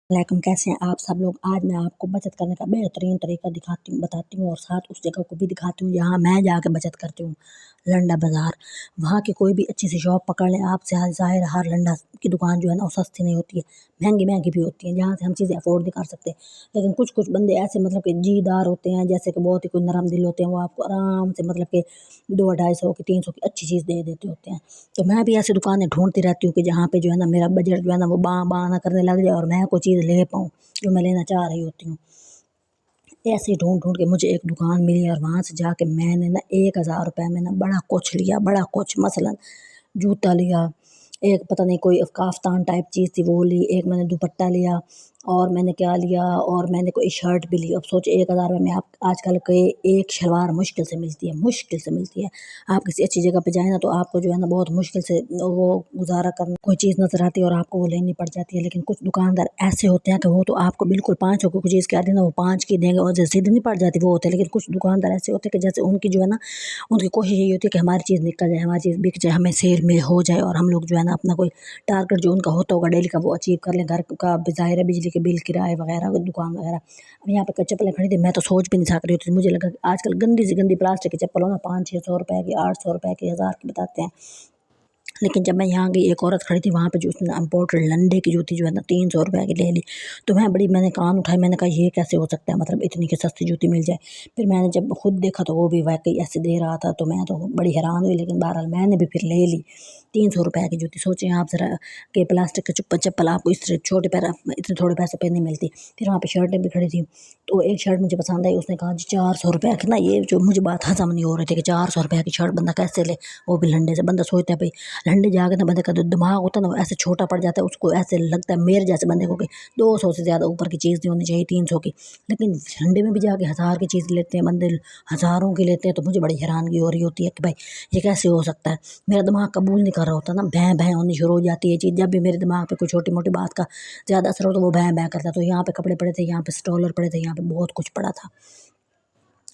वालेकुम, कैसे हैं आप सब लोग। आज मैं आपको बचत करने का बेहतरीन तरीका बताती हूँ और साथ उस जगह को भी दिखाती हूँ जहाँ मैं जाके बचत करती हूँ, लंडा बाज़ार। वहाँ की कोई भी अच्छी सी शॉप पकड़ लें आप, ज़ाहिर हर लंडा की दुकान जो है ना वो सस्ती नहीं होती है, महंगी महंगी भी होती है, जहाँ से हम चीज़ें अफोर्ड नहीं कर सकते। लेकिन कुछ कुछ बंदे ऐसे मतलब कि जीदार होते हैं, जैसे कि बहुत ही कोई नरम दिल होते हैं, वो आपको आराम से मतलब कि 200-250 की 300 की अच्छी चीज़ दे देते होते हैं। तो मैं भी ऐसी दुकानें ढूंढती रहती हूँ कि जहाँ पे जो है ना मेरा बजट जो है ना वो बाँ बाँ ना करने लग जाए और मैं कोई चीज़ ले पाऊँ जो मैं लेना चाह रही होती हूँ। ऐसे ही ढूंढ ढूंढ के मुझे एक दुकान मिली और वहाँ से जाके मैंने ना 1000 रुपये में ना बड़ा कुछ लिया, बड़ा कुछ। मसलन जूता लिया, एक पता नहीं कोई काफ्तान टाइप चीज़ थी वो ली, एक मैंने दुपट्टा लिया, और मैंने क्या लिया, और मैंने कोई शर्ट भी ली। अब सोचिए 1000 में आप आजकल के एक शलवार मुश्किल से मिलती है, मुश्किल से मिलती है। आप किसी अच्छी जगह पे जाए ना तो आपको जो है ना बहुत मुश्किल से वो गुजारा करना कोई चीज़ नज़र आती है और आपको वो लेनी पड़ जाती है। लेकिन कुछ दुकानदार ऐसे होते हैं कि वो तो आपको बिल्कुल 5 रुपये की चीज़ कह दी ना वो 5 की देंगे और जैसे जिद नहीं पड़ जाती वो होते हैं। लेकिन कुछ दुकानदार ऐसे होते हैं कि जैसे उनकी जो है ना उनकी कोशिश यही होती है कि हमारी चीज़ निकल जाए, हमारी चीज़ बिक जाए, हमें सेल में हो जाए और हम लोग जो है ना अपना कोई टारगेट जो उनका होता होगा डेली का वो अचीव कर लें। घर का ज़ाहिर है बिजली के बिल, किराए वगैरह, दुकान वगैरह। अब यहाँ पे चप्पलें खरीदी, मैं तो सोच भी नहीं सक रही होती। मुझे लगा कि आजकल गंदी से गंदी प्लास्टिक की चप्पल हो ना 500-600 रुपए की, 800 रुपए की, 1000 की बताते हैं। लेकिन जब मैं यहाँ गई, एक औरत खड़ी थी वहाँ पे जो उसने इम्पोर्टेड लंडे की जूती जो है ना 300 रुपए की ले ली। तो मैंने कान उठाए, मैंने कहा ये कैसे हो सकता है, मतलब इतनी की सस्ती जूती मिल जाए। फिर मैंने जब खुद देखा तो वो भी वाकई ऐसे दे रहा था, तो मैं तो बड़ी हैरान हुई। लेकिन बहरहाल मैंने भी फिर ले ली 300 रुपए की जूती। सोचें आप ज़रा कि प्लास्टिक की चप्पल आपको इस तरह छोटे पैर इतने थोड़े पैसे पे नहीं मिलती। फिर वहाँ पे शर्टें भी खड़ी थी, तो एक शर्ट मुझे पसंद आई, उसने कहा जी 400 रुपए की। ना ये जो मुझे बात हजम नहीं हो रही थी कि 400 रुपए की शर्ट बंदा कैसे ले, वो भी लंडे से। बंदा सोचता है भाई लंडे जाके ना बंदे का जो दिमाग होता है ना वो ऐसे छोटा पड़ जाता है, उसको ऐसे लगता है मेरे जैसे बंदे को कि 200 से ज़्यादा ऊपर की चीज़ नहीं होनी चाहिए, 300 की। लेकिन लंडे में भी जाके 1000 की चीज़ लेते हैं बंदे, हज़ारों की लेते हैं। तो मुझे बड़ी हैरानगी हो रही होती है कि भाई ये कैसे हो सकता है। मेरा दिमाग कबूल नहीं कर रहा होता ना, भैं भैं होनी शुरू हो जाती है चीज़। जब भी मेरे दिमाग पे कोई छोटी मोटी बात का ज़्यादा असर हो तो वो भैं भैं करता है। तो यहाँ पे कपड़े पड़े थे, यहाँ पे स्टॉलर पड़े थे, यहाँ पे बहुत कुछ पड़ा था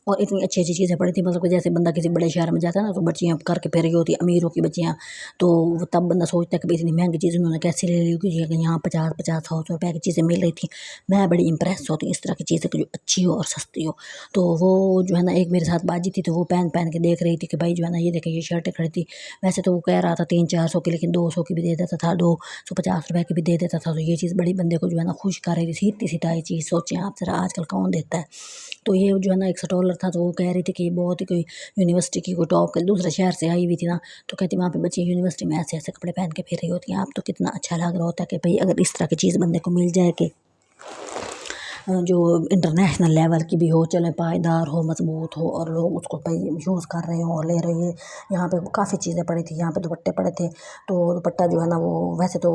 और इतनी अच्छी अच्छी चीज़ें पड़ी थी। मतलब कि जैसे बंदा किसी बड़े शहर में जाता है ना तो बच्चियाँ करके फिर रही होती है, अमीरों की बच्चियाँ। तो तब बंदा सोचता है कि भाई इतनी महंगी चीज़ उन्होंने कैसे ले ली, क्योंकि यहाँ 50-50-100 रुपए की चीज़ें मिल रही थी। मैं बड़ी इंप्रेस होती हूँ इस तरह की चीज़ें कि जो अच्छी हो और सस्ती हो। तो वो जो है ना एक मेरे साथ बाजी थी, तो वो पहन पहन के देख रही थी कि भाई जो है ना ये देखें ये शर्टें खड़ी थी। वैसे तो वो कह रहा था 300-400 की, लेकिन 200 की भी दे देता था, 250 रुपए की भी दे देता था। तो ये चीज़ बड़ी बंदे को जो है ना खुश कर रही थी, सीधी सीधा चीज़। सोचें आप जरा आजकल कौन देता है। तो ये जो है ना एक स्टॉलर था, तो वो कह रही थी कि बहुत ही कोई यूनिवर्सिटी की कोई टॉप के दूसरे शहर से आई हुई थी ना। तो कहती वहाँ पे बच्ची यूनिवर्सिटी में ऐसे ऐसे कपड़े पहन के फिर रही होती हैं। आप तो कितना अच्छा लग रहा होता है कि भाई अगर इस तरह की चीज़ बंदे को मिल जाए कि जो इंटरनेशनल लेवल की भी हो, चले पायदार हो, मजबूत हो और लोग उसको भाई यूज़ कर रहे हो और ले रहे हैं। यहाँ पे काफ़ी चीज़ें पड़ी थी, यहाँ पे दुपट्टे पड़े थे। तो दुपट्टा जो है ना वो वैसे तो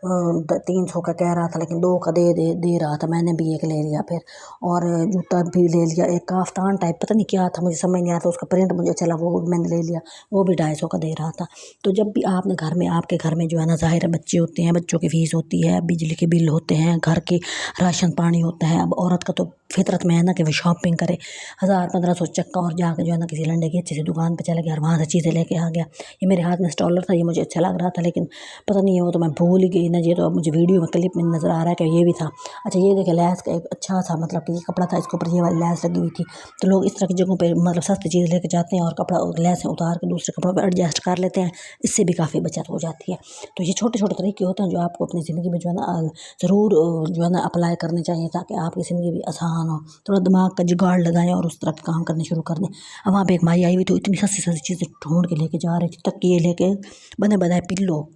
300 का कह रहा था, लेकिन 2 का दे रहा था। मैंने भी एक ले लिया फिर, और जूता भी ले लिया, एक काफ्तान टाइप पता नहीं क्या था, मुझे समझ नहीं आता, उसका प्रिंट मुझे चला, वो मैंने ले लिया। वो भी 250 का दे रहा था। तो जब भी आपने आपके घर में जो है ना ज़ाहिर है बच्चे होते हैं, बच्चों की फीस होती है, बिजली के बिल होते हैं, घर के राशन पानी होता है। अब औरत का तो फितरत में है ना कि वो शॉपिंग करे, 1000-1500 चक्का और जाके जो है ना किसी लंडे की अच्छी सी दुकान पे चला गया और वहाँ से चीज़ें लेके आ गया। ये मेरे हाथ में स्टॉलर था, ये मुझे अच्छा लग रहा था, लेकिन पता नहीं है वो तो मैं भूल ही गई ना। ये तो अब मुझे वीडियो में क्लिप में नज़र आ रहा है कि ये भी था। अच्छा ये देखे लैस का एक अच्छा था, मतलब कि ये कपड़ा था, इसके ऊपर ये वाली लैस लगी हुई थी। तो लोग इस तरह की जगहों पे मतलब सस्ती चीज़ लेके जाते हैं और कपड़ा लैस उतार के दूसरे कपड़ों पे एडजस्ट कर लेते हैं, इससे भी काफ़ी बचत हो जाती है। तो ये छोटे छोटे तरीके होते हैं जो आपको अपनी ज़िंदगी में जो है ना ज़रूर जो है ना अप्लाई करने चाहिए, ताकि आपकी ज़िंदगी भी आसान हो। थोड़ा दिमाग का जुगाड़ लगाएं और उस तरह के काम करने शुरू कर दें। अब वहाँ पे एक माई आई हुई तो इतनी सस्ती सस्ती चीज़ें ढूंढ के लेके जा रही थी, तकिए लेके, बने बनाए पिल्लो,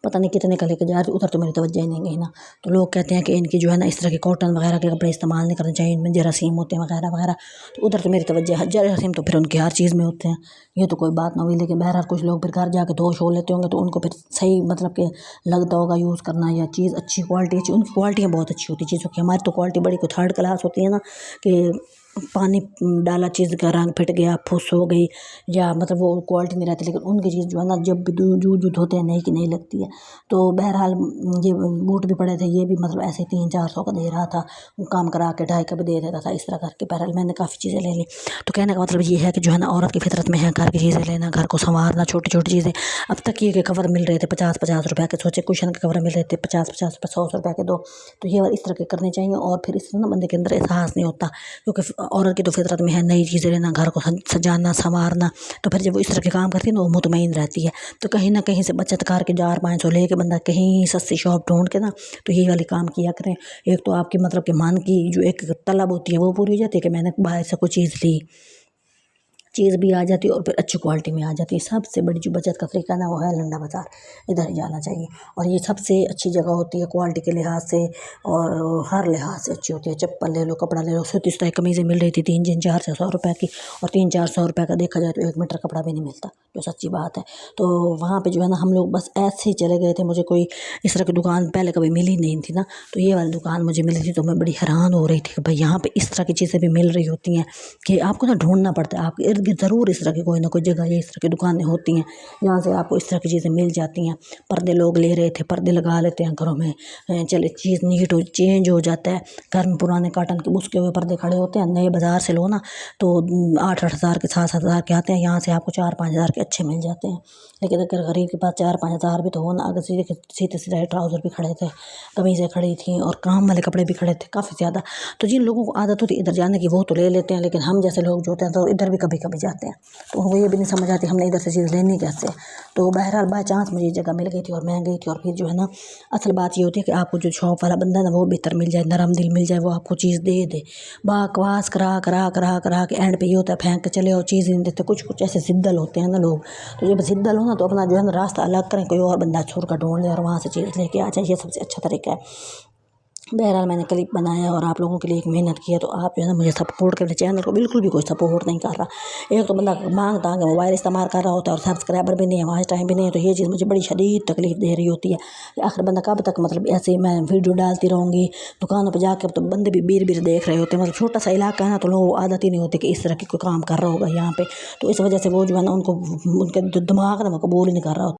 पता नहीं कितने का लेके जा रही। उधर तो मेरी तवज्जो ही नहीं गई ना। तो लोग कहते हैं कि इनकी जो है ना इस तरह के कॉटन वगैरह के कपड़े इस्तेमाल नहीं करने चाहिए, इनमें जरासीम होते हैं वगैरह वगैरह। तो उधर तो मेरी तवज्जो है, जरासीम तो फिर उनकी हर चीज़ में होते हैं, ये तो कोई बात ना हुई। लेकिन बहरहाल कुछ लोग फिर घर जाके धो शो लेते होंगे तो उनको फिर सही मतलब कि लगता होगा यूज़ करना, या चीज़ अच्छी क्वालिटी अच्छी, उनकी क्वालिटियाँ बहुत अच्छी होती है चीज़ों की। हमारी तो क्वालिटी बड़ी कोई थर्ड क्लास होती है ना, कि पानी डाला, चीज़ का रंग फिट गया, फुस हो गई, या मतलब वो क्वालिटी नहीं रहती। लेकिन उनकी चीज़ जो है ना जब भी जूझ होते हैं नहीं कि नहीं लगती है। तो बहरहाल ये बूट भी पड़े थे, ये भी मतलब ऐसे 300-400 का दे रहा था, वो काम करा के 2.5 का भी दे देता था, इस तरह करके। बहरहाल मैंने काफ़ी चीज़ें ले ली। तो कहने का मतलब ये है कि जो है ना औरत की फितरत में है घर की चीज़ें लेना, घर को संवारना, छोटी छोटी चीज़ें। अब तकिए के कवर मिल रहे थे 50-50 रुपये के, सोचे कुशन के कवर मिल रहे थे 50-50 रुपये, 100 रुपये के 2। तो ये इस तरह के करने चाहिए। और फिर इससे ना बंदे के अंदर एहसास नहीं होता, क्योंकि औरत की तो फितरत में है नई चीज़ें लेना, घर को सजाना संवारना। तो फिर जब वो इस तरह के काम करती है ना वो मुतमईन रहती है। तो कहीं ना कहीं से बचत करके 400-500 ले के बंदा कहीं सस्ती शॉप ढूंढ के ना तो ये वाली काम किया करें। एक तो आपकी मतलब कि मन की जो एक तलब होती है वो पूरी हो जाती है कि मैंने बाहर से कोई चीज़ ली, चीज़ भी आ जाती है और फिर अच्छी क्वालिटी में आ जाती है। सबसे बड़ी जो बचत का तरीका ना वो है लंडा बाज़ार, इधर ही जाना चाहिए। और ये सबसे अच्छी जगह होती है क्वालिटी के लिहाज से, और हर लिहाज से अच्छी होती है। चप्पल ले लो, कपड़ा ले लो, सूती सुताई कमीज़ें मिल रही थी 300-400 रुपये की, और 300-400 रुपये का देखा जाए तो 1 मीटर कपड़ा भी नहीं मिलता, जो सच्ची बात है। तो वहाँ पर जो है ना हम लोग बस ऐसे ही चले गए थे, मुझे कोई इस तरह की दुकान पहले कभी मिली नहीं थी ना, तो ये वाली दुकान मुझे मिली थी। तो मैं बड़ी हैरान हो रही थी कि भाई यहाँ पर इस तरह की चीज़ें भी मिल रही होती हैं कि आपको ना ढूंढना पड़ता है। आपके इर्द गिर्द ज़रूर इस तरह की कोई ना कोई जगह या इस तरह की दुकानें होती हैं जहाँ से आपको इस तरह की चीज़ें मिल जाती हैं। पर्दे लोग ले रहे थे, पर्दे लगा लेते हैं घरों में, चले चीज़ नीट हो चेंज हो जाता है। घर में पुराने काटन के उसके हुए पर्दे खड़े होते हैं, नए बाज़ार से लो ना तो 8-8 हज़ार के 7-7 हज़ार के आते हैं, यहाँ से आपको 4-5 हज़ार के अच्छे मिल जाते हैं। लेकिन अगर गरीब के पास 4-5 हज़ार भी तो हो ना, अगर सीधे सीधे ट्राउज़र भी खड़े थे, कमीज़ें खड़ी थी और काम वाले कपड़े भी खड़े थे काफ़ी ज़्यादा। तो जिन लोगों को आदत होती है इधर जाने की वो तो ले लेते हैं, लेकिन हम जैसे लोग जो होते हैं तो इधर भी कभी कभी जाते हैं, तो उनको ये भी नहीं समझ आती हमने इधर से चीज़ लेनी कैसे। तो बहरहाल बाय चांस मुझे जगह मिल गई थी और मैं गई थी। और फिर जो है ना असल बात ये होती है कि आपको जो शॉप वाला बंदा है ना वो बेहतर मिल जाए, नरम दिल मिल जाए, वो आपको चीज़ दे दे। बकवास करा करा करा करा के एंड पे ये होता है फेंक के चले और चीज़ नहीं देते। कुछ कुछ ऐसे जिद्दल होते हैं ना लोग, तो जब जिद्दल हो ना तो अपना जो है ना रास्ता अलग करें, कोई और बंदा छोड़ कर ढूंढ ले और वहाँ से चीज़ लेके आ जाए, ये सबसे अच्छा तरीका है। बहरहाल मैंने क्लिप बनाया और आप लोगों के लिए एक मेहनत किया, तो आप जो है ना मुझे सपोर्ट करें। चैनल को बिल्कुल भी कोई सपोर्ट नहीं कर रहा। एक तो बंदा मांग तांग मोबाइल इस्तेमाल कर रहा होता है और सब्सक्राइबर भी नहीं है, वॉच टाइम भी नहीं है, तो ये चीज़ मुझे बड़ी शदीद तकलीफ दे रही होती है कि आखिर बंदा कब तक मतलब ऐसे ही मैं वीडियो डालती रहूँगी। दुकानों पर जाकर तो बंदे भी बीर बीर देख रहे होते हैं, मतलब छोटा सा इलाका है ना तो लोगों को आदत ही नहीं होती कि इस तरह की कोई काम कर रहा होगा यहाँ पे। तो इस वजह से वो जो है ना उनको उनके दिमाग ना वो कबूल ही नहीं कर रहा होता।